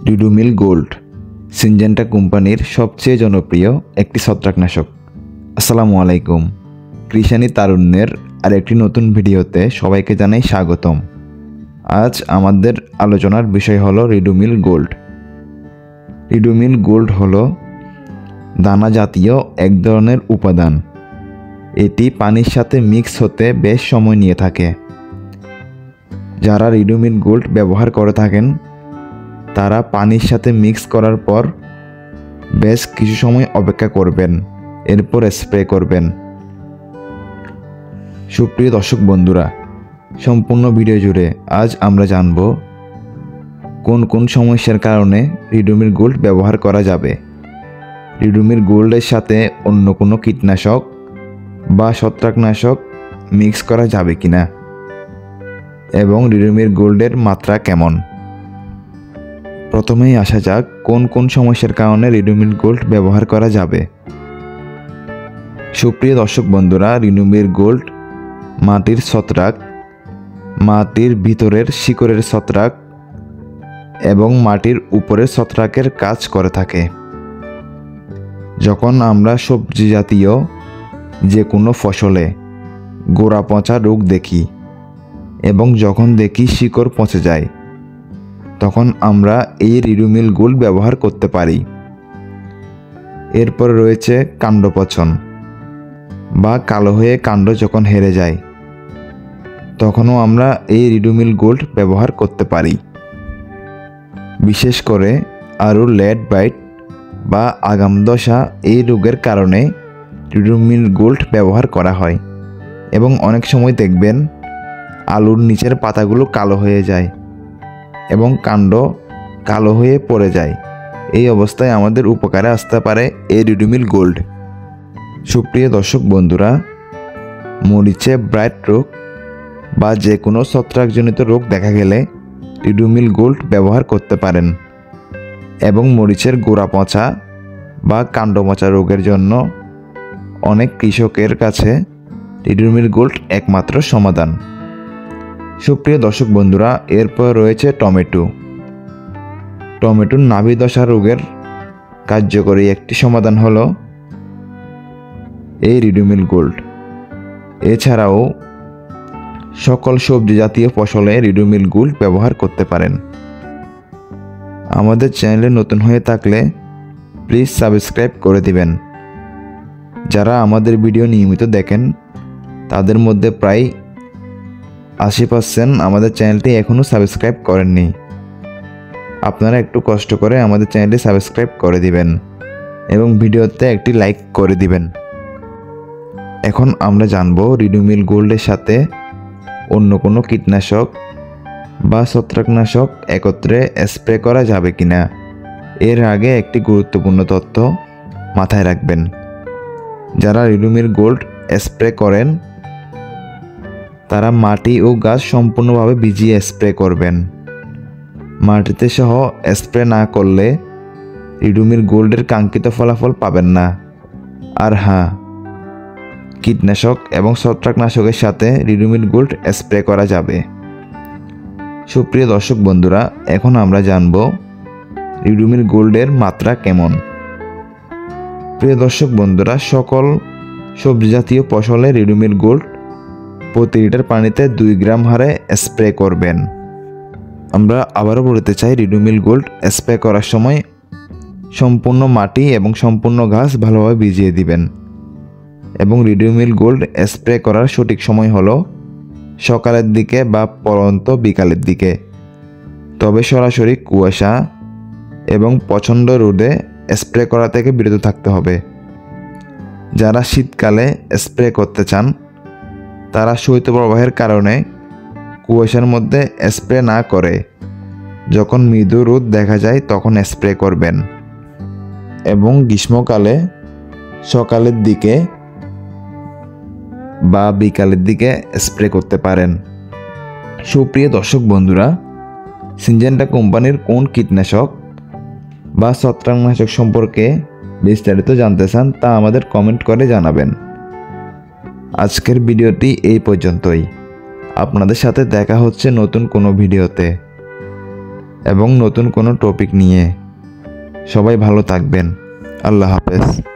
Ridomil gold Syngenta কোম্পানির সবচেয়ে জনপ্রিয় একটি ছত্রাকনাশক। আসসালামু আলাইকুম। কৃষানি তারুণ্যের আরেকটি নতুন ভিডিওতে সবাইকে জানাই স্বাগতম। আজ আমাদের আলোচনার বিষয় হলো রিডুমিল গোল্ড। রিডুমিল গোল্ড হলো দানা জাতীয় এক ধরনের উপাদান। এটি পানির সাথে মিক্স হতে বেশ সময় নিয়ে থাকে। যারা রিডুমিল গোল্ড ব্যবহার করে থাকেন তারা পানির সাথে মিক্স করার পর বেশ কিছু সময় অপেক্ষা করবেন, এরপর স্প্রে করবেন। সুপ্রিয় দর্শক বন্ধুরা, সম্পূর্ণ ভিডিও জুড়ে আজ আমরা জানব কোন কোন সমস্যার কারণে রিডুমিল গোল্ড ব্যবহার করা যাবে, রিডুমিল গোল্ডের সাথে অন্য কোনো কীটনাশক বা ছত্রাকনাশক মিক্স করা যাবে কিনা এবং রিডুমিল গোল্ডের মাত্রা কেমন। প্রথমেই আসা যাক কোন কোন সমস্যার কারণে রিডুমিল গোল্ড ব্যবহার করা যাবে। সুপ্রিয় দর্শক বন্ধুরা, রিডুমিল গোল্ড মাটির ছত্রাক, মাটির ভিতরের শিকড়ের ছত্রাক এবং মাটির উপরের ছত্রাকের কাজ করে থাকে। যখন আমরা সবজি জাতীয় যে কোনো ফসলে গোড়া পচা রোগ দেখি এবং যখন দেখি শিকড় পচে যায়, তখন আমরা এই রিডুমিল গোল্ড ব্যবহার করতে পারি। এরপর রয়েছে কাণ্ড পচন বা কালো হয়ে কাণ্ড যখন হেরে যায়, তখনও আমরা এই রিডুমিল গোল্ড ব্যবহার করতে পারি। বিশেষ করে আলুর লেট বাইট বা আগাম দশা এই রোগের কারণে রিডুমিল গোল্ড ব্যবহার করা হয় এবং অনেক সময় দেখবেন আলুর নিচের পাতাগুলো কালো হয়ে যায় এবং কাণ্ড কালো হয়ে পড়ে যায়। এই অবস্থায় আমাদের উপকারে আসতে পারে এই রিডুমিল গোল্ড। সুপ্রিয় দর্শক বন্ধুরা, মরিচে ব্রাইট রোগ বা যে কোনো ছত্রাকজনিত রোগ দেখা গেলে রিডুমিল গোল্ড ব্যবহার করতে পারেন এবং মরিচের গোড়া পচা বা কাণ্ড পচা রোগের জন্য অনেক কৃষকের কাছে রিডুমিল গোল্ড একমাত্র সমাধান। সুপ্রিয় দর্শক বন্ধুরা, এরপর রয়েছে টমেটোর নাভি দশা রোগের কার্যকরী একটি সমাধান হলো এই রিডুমিল গোল্ড। এছাড়াও সকল সবজি জাতীয় ফসলে রিডুমিল গোল্ড ব্যবহার করতে পারেন। আমাদের চ্যানেলে নতুন হয়ে থাকলে প্লিজ সাবস্ক্রাইব করে দিবেন। যারা আমাদের ভিডিও নিয়মিত দেখেন তাদের মধ্যে প্রায় 80% আমাদের চ্যানেলটি এখনও সাবস্ক্রাইব করেননি। আপনারা একটু কষ্ট করে আমাদের চ্যানেলটি সাবস্ক্রাইব করে দিবেন এবং ভিডিওতে একটি লাইক করে দিবেন। এখন আমরা জানব রিডুমিল গোল্ডের সাথে অন্য কোনো কীটনাশক বা ছত্রাকনাশক একত্রে স্প্রে করা যাবে কিনা। এর আগে একটি গুরুত্বপূর্ণ তথ্য মাথায় রাখবেন। যারা রিডুমিল গোল্ড স্প্রে করেন তারা মাটি ও গাছ সম্পূর্ণভাবে ভিজিয়ে স্প্রে করবেন। মাটিতে সহ স্প্রে না করলে রিডুমিল গোল্ডের কাঙ্ক্ষিত ফলাফল পাবেন না। আর হ্যাঁ, কীটনাশক এবং ছত্রাকনাশকের সাথে রিডুমিল গোল্ড স্প্রে করা যাবে। সুপ্রিয় দর্শক বন্ধুরা, এখন আমরা জানব রিডুমিল গোল্ডের মাত্রা কেমন। প্রিয় দর্শক বন্ধুরা, সকল সবজি জাতীয় ফসলে রিডুমিল গোল্ড প্রতি লিটার পানিতে 2 গ্রাম হারে স্প্রে করবেন। আমরা আবারও বলতে চাই, রিডুমিল গোল্ড স্প্রে করার সময় সম্পূর্ণ মাটি এবং সম্পূর্ণ ঘাস ভালোভাবে ভিজিয়ে দিবেন এবং রিডুমিল গোল্ড স্প্রে করার সঠিক সময় হলো সকালের দিকে বা পরন্ত বিকালের দিকে। তবে সরাসরি কুয়াশা এবং প্রচণ্ড রোদে স্প্রে করা থেকে বিরত থাকতে হবে। যারা শীতকালে স্প্রে করতে চান তারা শৈত্যপ্রবাহের কারণে কুয়াশার মধ্যে স্প্রে না করে যখন মৃদু রোদ দেখা যায় তখন স্প্রে করবেন এবং গ্রীষ্মকালে সকালের দিকে বা বিকালের দিকে স্প্রে করতে পারেন। সুপ্রিয় দর্শক বন্ধুরা, সিনজেন্টা কোম্পানির কোন কীটনাশক বা ছত্রাকনাশক সম্পর্কে বিস্তারিত জানতে চান তা আমাদের কমেন্ট করে জানাবেন। আজকের ভিডিওটি এই পর্যন্তই। আপনাদের সাথে দেখা হচ্ছে নতুন কোনো ভিডিওতে। এবং নতুন কোনো টপিক নিয়ে। সবাই ভালো থাকবেন। আল্লাহ হাফেজ।